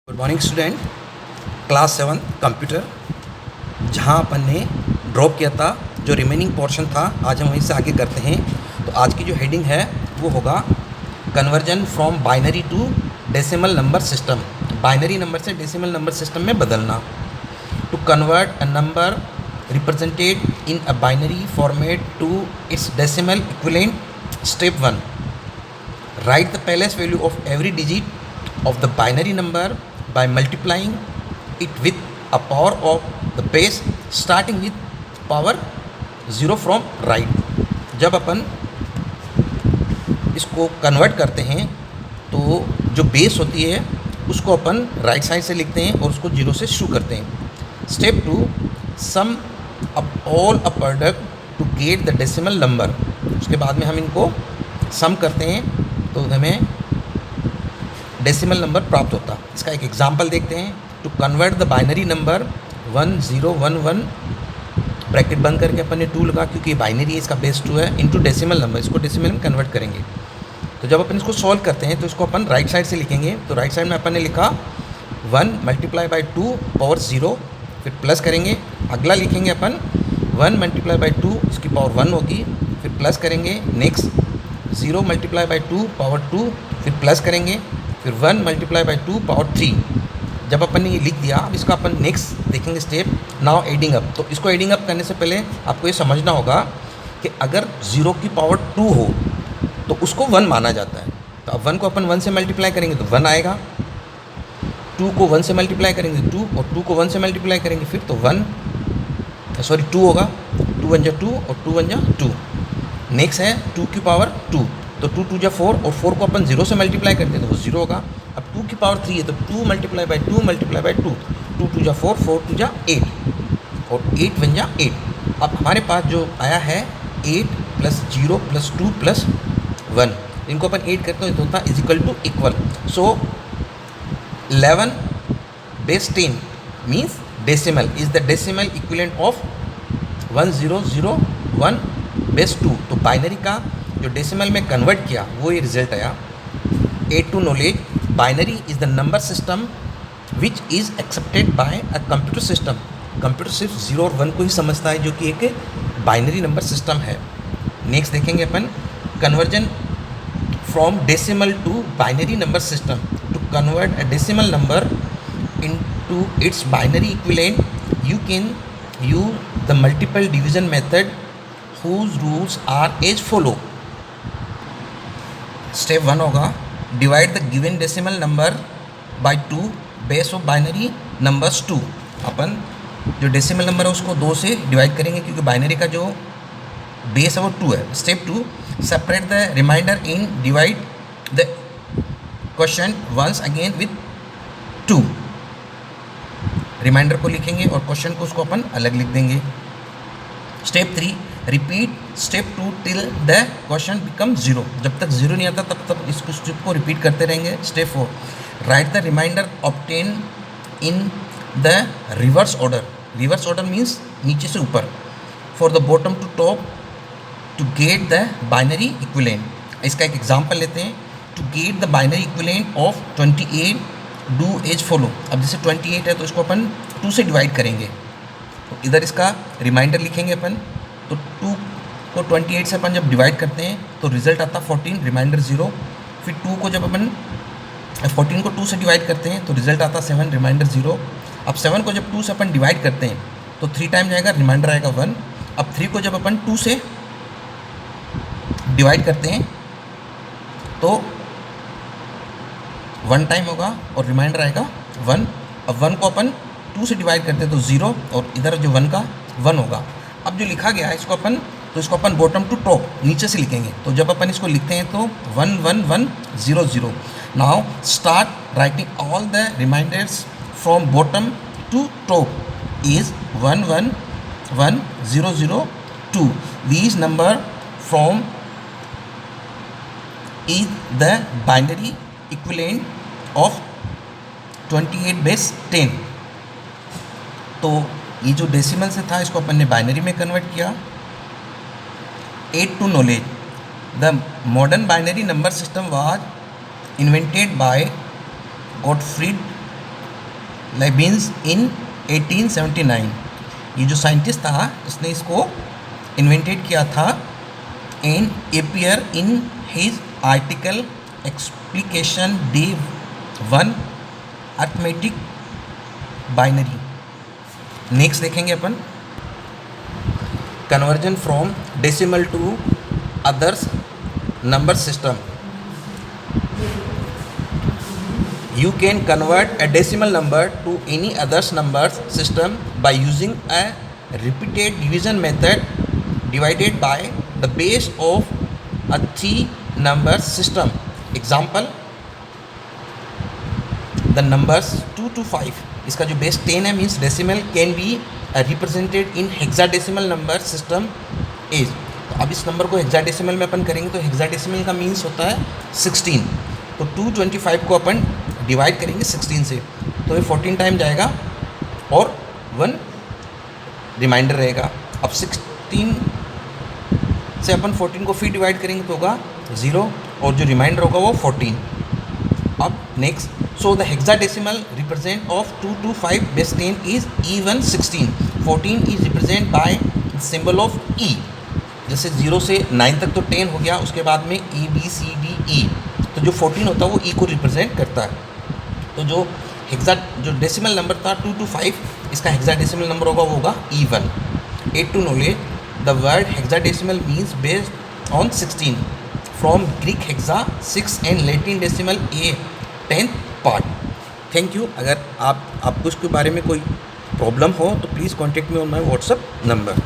Good morning student. Class 7 computer, जहाँ अपन ने drop किया था, जो रिमेनिंग पोर्शन था आज हम वहीं से आगे करते हैं। तो आज की जो हेडिंग है वो होगा conversion from binary to decimal number system. Binary number से डेसिमल नंबर सिस्टम में बदलना। To convert a number represented in a binary format to its decimal equivalent. Step 1, write the place value of every digit of the binary number by multiplying it with a power of the base starting with power 0 from right। जब अपन इसको convert करते हैं तो जो base होती है उसको अपन right side से लिखते हैं और उसको 0 से शुरू करते हैं। Step 2, sum up all a product to get the decimal number. उसके बाद में हम इनको सम करते हैं तो हमें डेसिमल नंबर प्राप्त होता। इसका एक एग्जांपल देखते हैं। To convert the binary number 1011 bracket बंद करके अपन ने 2 लगा, क्योंकि बाइनरी है, इसका बेस 2 है, इनटू डेसिमल नंबर, इसको डेसिमल में कन्वर्ट करेंगे। तो जब अपन इसको सॉल्व करते हैं तो इसको अपन राइट साइड से लिखेंगे। तो राइट साइड में अपन ने लिखा 1 मल्टीप्लाई बाई 2 पावर 0, फिर प्लस करेंगे। अगला लिखेंगे अपन 1 मल्टीप्लाई बाई 2, इसकी पावर 1 होगी, फिर प्लस करेंगे। नेक्स्ट 0 मल्टीप्लाई बाई 2 पावर 2, फिर प्लस करेंगे, फिर 1 मल्टीप्लाई बाई 2 पावर 3। जब अपन ने ये लिख दिया, अब इसका अपन नेक्स्ट देखेंगे स्टेप, नाउ एडिंग अप। तो इसको एडिंग अप करने से पहले आपको ये समझना होगा कि अगर 0 की पावर 2 हो तो उसको 1 माना जाता है। तो अब 1 को अपन 1 से मल्टीप्लाई करेंगे तो 1 आएगा, 2 को 1 से मल्टीप्लाई करेंगे 2, और 2 को 1 से मल्टीप्लाई करेंगे फिर तो 2 होगा। 2 1 जा 2 और 2 1 जा 2। नेक्स्ट है 2 की पावर 2, तो 2 2 जा 4, और 4 को अपन 0 से मल्टीप्लाई करते हैं तो वो 0 होगा। अब 2 की पावर 3 है तो 2 मल्टीप्लाई बाई 2 मल्टीप्लाई बाई 2, 2 2 जा 4, 4 2 जा 8, और 8 1 जा 8। अब हमारे पास जो आया है 8 प्लस 0 प्लस 2 प्लस 1, इनको अपन 8 करते हैं तो होता है is equal to equal. So 11 base 10 means decimal is the decimal equivalent of 1001 base 2। तो बाइनरी का जो डेसिमल में कन्वर्ट किया वो ये रिजल्ट आया। 8 to knowledge, binary is the number system which is accepted by a computer system. Computer सिर्फ 0 और 1 को ही समझता है, जो कि एक बाइनरी नंबर सिस्टम है। नेक्स्ट देखेंगे अपन conversion from decimal to binary number system. To convert a decimal number into its binary equivalent you can use the multiple division method whose rules are as follow। Step 1 होगा divide the given decimal number by 2 base of binary numbers 2। अपन जो decimal number है उसको 2 से divide करेंगे, क्योंकि binary का जो बेस है वो 2 है। Step 2, separate the remainder in divide the question once again with 2। Remainder को लिखेंगे और क्वेश्चन को उसको अपन अलग लिख देंगे। Step 3, repeat step 2 till the question become 0। जब तक 0 नहीं आता तब तक इस स्टेप को रिपीट करते रहेंगे। Step 4, write the remainder obtain in the reverse order. Reverse order means नीचे से ऊपर, for the bottom to top to get the binary equivalent. इसका एक एग्जाम्पल लेते हैं। To get the binary equivalent of 28 do as follow. अब जैसे 28 है तो इसको अपन 2 से डिवाइड करेंगे, तो इधर इसका रिमाइंडर लिखेंगे अपन। तो 2 को 28 से अपन जब डिवाइड करते हैं तो रिजल्ट आता 14, रिमाइंडर 0। फिर 2 को जब अपन 14 को 2 से डिवाइड करते हैं तो रिजल्ट आता 7, रिमाइंडर 0। अब 7 को जब 2 से अपन डिवाइड करते हैं तो 3 टाइम जाएगा, रिमाइंडर आएगा 1। अब 3 को जब अपन 2 से डिवाइड करते हैं तो 1 टाइम होगा और रिमाइंडर आएगा 1। अब 1 को अपन 2 से डिवाइड करते हैं तो 0, और इधर जो 1 का 1 होगा। अब जो लिखा गया है इसको अपन बॉटम टू टॉप नीचे से लिखेंगे। तो जब अपन इसको लिखते हैं तो 1 1 1 0 0। Now start writing all the remainders from bottom to top is 1 1 1 0 0 2। These number from is the binary equivalent of 28 base 10। तो ये जो डेसिमल से था इसको अपन ने बाइनरी में कन्वर्ट किया। 8 to knowledge, the modern binary number system was invented by Gottfried Leibniz in 1879। ये जो साइंटिस्ट था इसने इसको इन्वेंटेड किया था and appear in his article explication de 1 arithmetic binary. Next देखेंगे अपन conversion from decimal to others number system. You can convert a decimal number to any others number system by using a repeated division method divided by the base of a 3-number system. Example, the numbers 2 to 5. इसका जो base 10 है means decimal can be represented in hexadecimal number system is. तो अब इस number को hexadecimal में अपन करेंगे तो हेक्साडेसिमल का मीन्स होता है 16। तो 225 को अपन डिवाइड करेंगे 16 से तो ये 14 टाइम जाएगा और 1 रिमाइंडर रहेगा। अब 16 से अपन 14 को फिर डिवाइड करेंगे तो होगा 0 और जो रिमाइंडर होगा वो 14। अब next, so the hexadecimal represent of 2 to 5 base 10 is even 16। 14 is represent by symbol of E. जैसे 0 से 9 तक तो 10 हो गया, उसके बाद में E B C D E, तो जो 14 होता है वो E को रिप्रेजेंट करता है। तो जो डेसिमल नंबर था 2 to 5 इसका हेक्साडेसिमल नंबर होगा वो होगा E1। 8 to knowledge, the word hexadecimal means based on 16 from Greek hexa 6 and Latin decimal A 10th part. Thank you. अगर आपको इसके बारे में कोई प्रॉब्लम हो तो please contact me on my WhatsApp number.